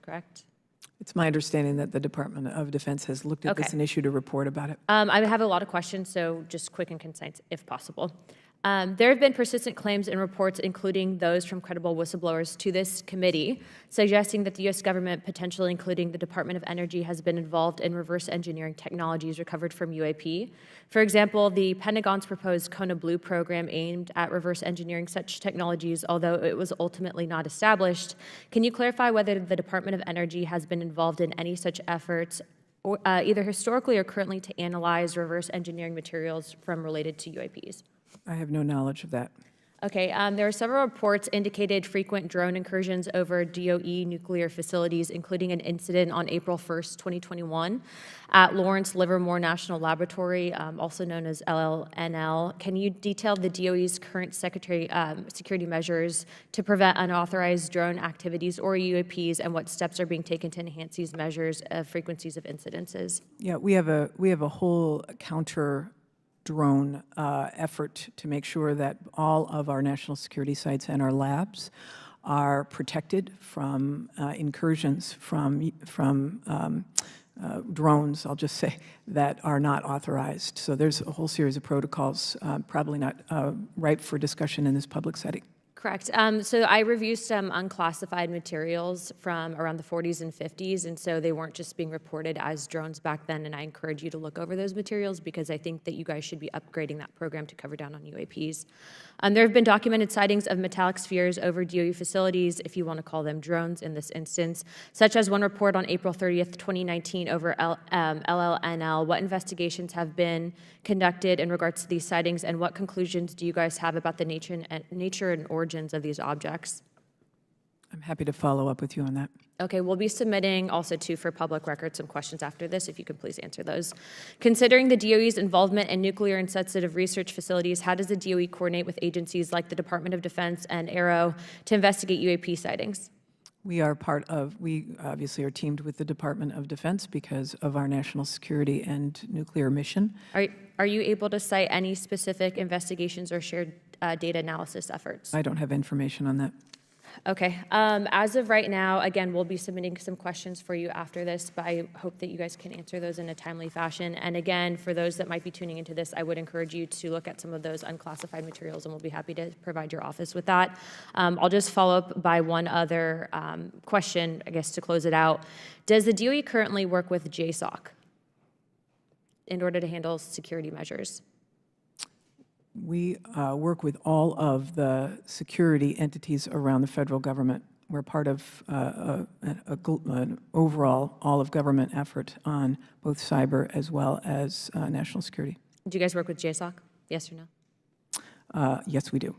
Correct? It's my understanding that the Department of Defense has looked at this and issued a report about it. I have a lot of questions, so just quick and concise if possible. There have been persistent claims and reports, including those from credible whistleblowers to this committee, suggesting that the U.S. government, potentially including the Department of Energy, has been involved in reverse engineering technologies recovered from UAP. For example, the Pentagon's proposed Kona Blue program aimed at reverse engineering such technologies, although it was ultimately not established. Can you clarify whether the Department of Energy has been involved in any such efforts, or, either historically or currently, to analyze reverse engineering materials from related to UAPs? I have no knowledge of that. Okay, there are several reports indicated frequent drone incursions over DOE nuclear facilities, including an incident on April 1st, 2021 at Lawrence Livermore National Laboratory, also known as LLNL. Can you detail the DOE's current security measures to prevent unauthorized drone activities or UAPs, and what steps are being taken to enhance these measures of frequencies of incidences? Yeah, we have a whole counter drone effort to make sure that all of our national security sites and our labs are protected from incursions from drones, I'll just say, that are not authorized. So there's a whole series of protocols, probably not ripe for discussion in this public setting. Correct. So I reviewed some unclassified materials from around the 40s and 50s, and so they weren't just being reported as drones back then, and I encourage you to look over those materials because I think that you guys should be upgrading that program to cover down on UAPs. There have been documented sightings of metallic spheres over DOE facilities, if you want to call them drones in this instance, such as one report on April 30th, 2019 over LLNL. What investigations have been conducted in regards to these sightings, and what conclusions do you guys have about the nature and origins of these objects? I'm happy to follow up with you on that. Okay, we'll be submitting also too for public record some questions after this, if you could please answer those. Considering the DOE's involvement in nuclear and sensitive research facilities, how does the DOE coordinate with agencies like the Department of Defense and AARO to investigate UAP sightings? We obviously are teamed with the Department of Defense because of our national security and nuclear mission. Are you able to cite any specific investigations or shared data analysis efforts? I don't have information on that. Okay. As of right now, again, we'll be submitting some questions for you after this, but I hope that you guys can answer those in a timely fashion. And again, for those that might be tuning into this, I would encourage you to look at some of those unclassified materials, and we'll be happy to provide your office with that. I'll just follow up by one other question, I guess, to close it out. Does the DOE currently work with JSOC in order to handle security measures? We work with all of the security entities around the federal government. We're part of an overall all-of-government effort on both cyber as well as national security. Do you guys work with JSOC? Yes or no? Yes, we do.